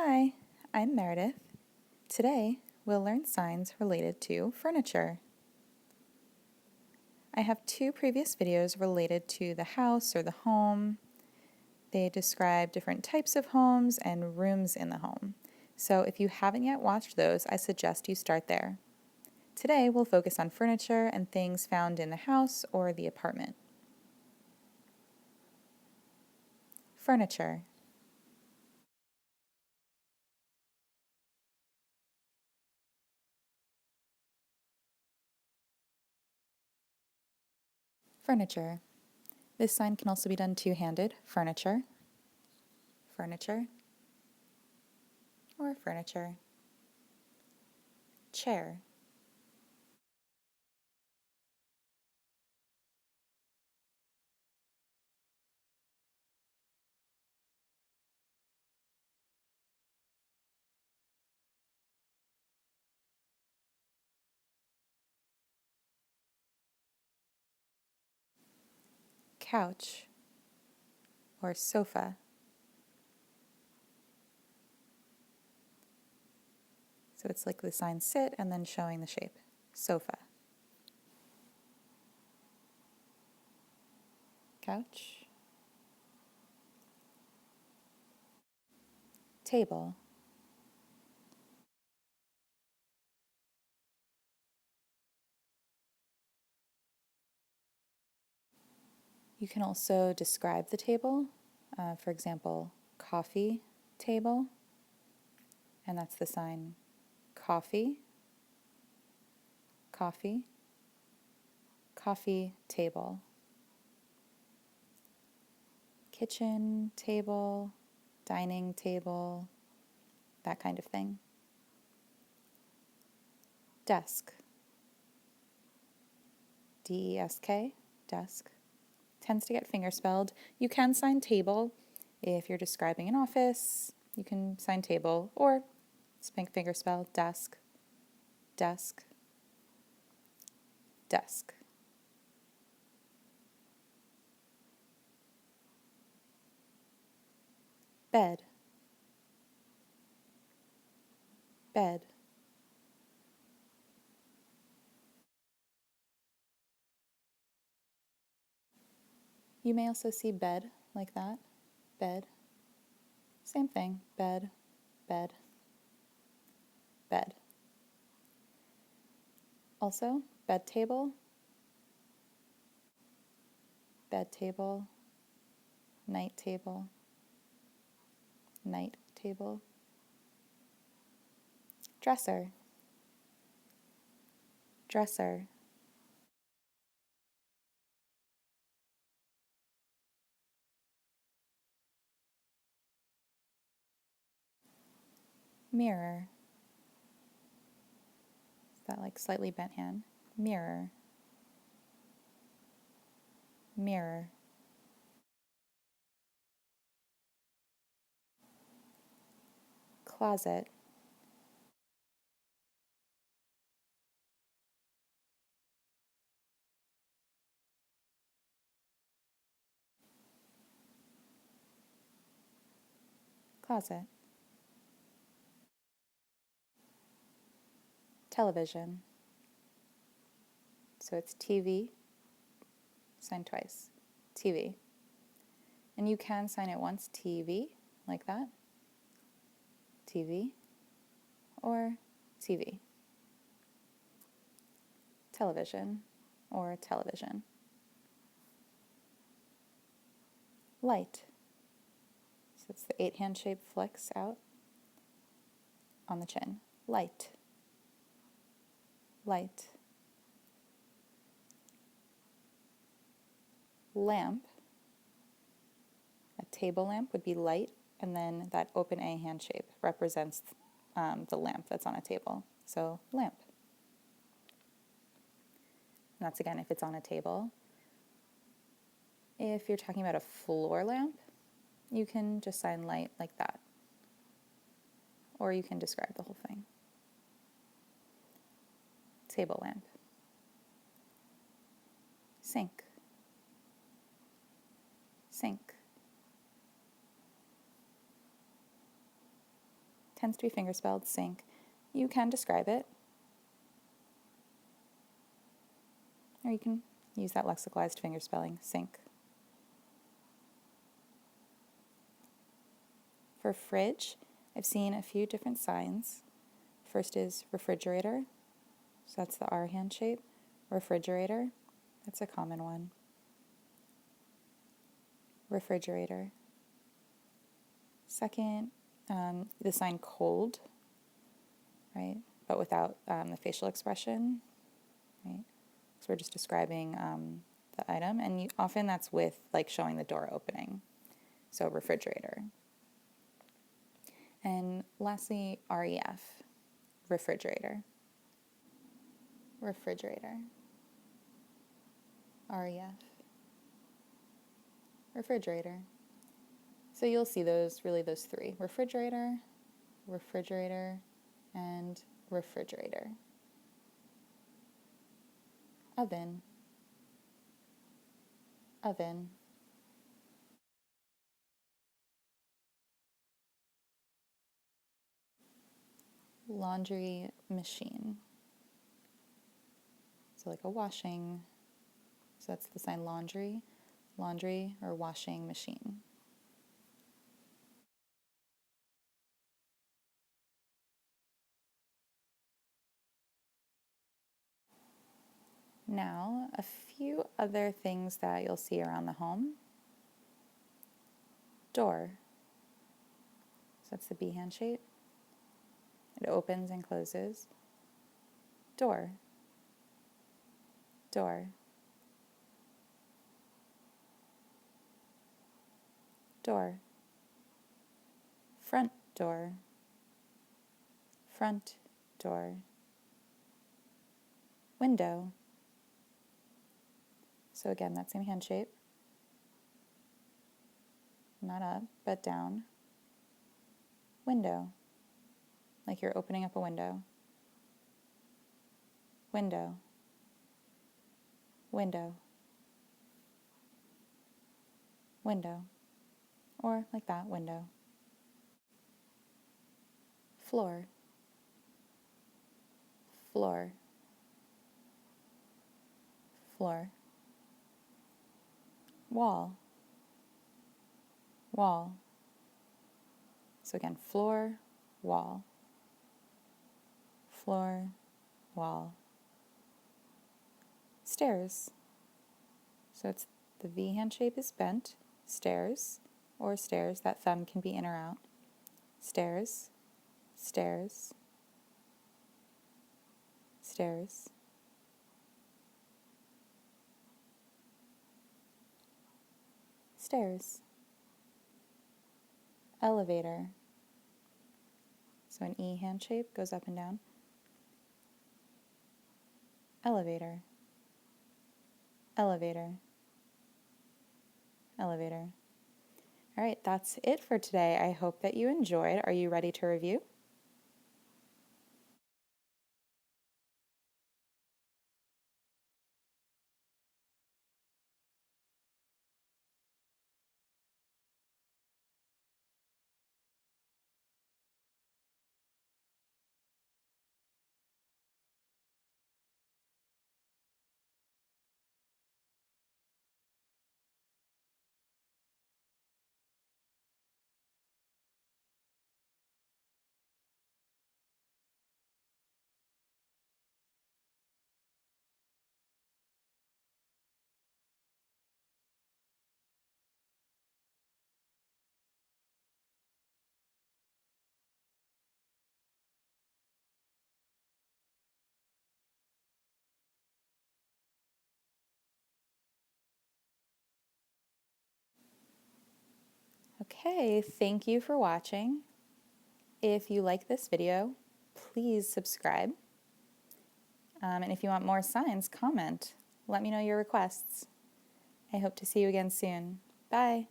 Hi, I'm Meredith. Today, we'll learn signs related to furniture. I have two previous videos related to the house or the home. They describe different types of homes and rooms in the home. So if you haven't yet watched those, I suggest you start there. Today, we'll focus on furniture and things found in the house or the apartment. Furniture. Furniture. This sign can also be done two-handed. Furniture. Furniture. Or furniture. Chair. Couch. Or sofa. So it's like the sign sit and then showing the shape. Sofa. Couch. Table. You can also describe the table. For example, coffee table. And that's the sign coffee, coffee, coffee table. Kitchen table, dining table, that kind of thing. Desk. D-E-S-K, desk. Tends to get finger spelled. You can sign table if you're describing an office. You can sign table or finger spell desk, desk, desk. Bed, bed. You may also see bed like that, bed. Same thing, bed, bed, bed. Also, bed table, night table, night table. Dresser, dresser. Mirror. Is that like slightly bent hand? Mirror, mirror. Closet, closet. Television. So it's TV, sign twice, TV. And you can sign it once, TV, like that, TV, or TV. Television, or television. Light. So it's the 8-hand shape flex out on the chin. Light, light. Lamp. A table lamp would be light, and then that open A hand shape represents the lamp that's on a table. So lamp. And that's again if it's on a table. If you're talking about a floor lamp, you can just sign light like that. Or you can describe the whole thing. Table lamp. Sink. Sink. tends to be fingerspelled, sink. You can describe it, or you can use that lexicalized fingerspelling, sink. For fridge, I've seen a few different signs. First is refrigerator, so that's the R hand shape. Refrigerator, that's a common one. Refrigerator. Second, the sign cold, right? But without the facial expression, right? So we're just describing the item, and often that's with like showing the door opening. So refrigerator. And lastly, REF, refrigerator. Refrigerator. REF. Refrigerator. So you'll see those three: refrigerator, refrigerator, and refrigerator. Oven, oven. Laundry machine. So like a washing, so that's the sign laundry, laundry or washing machine. Now, a few other things that you'll see around the home. Door. So that's the B hand shape. It opens and closes. Door. Door. Door. Front door. Front door. Window. So again, that same hand shape. Not up, but down. Window. Like you're opening up a window. Window. Window. Window. Or like that, window. Floor. Floor. Floor. Wall. Wall. So again, floor, wall. Floor, wall. Stairs. So it's the V hand shape is bent. Stairs, or stairs. That thumb can be in or out. Stairs, stairs, stairs. Stairs. Elevator. So an E hand shape goes up and down. Elevator. Elevator. Elevator. All right, that's it for today. I hope that you enjoyed. Are you ready to review? Okay, thank you for watching. If you like this video, please subscribe. And if you want more signs, comment. Let me know your requests. I hope to see you again soon. Bye.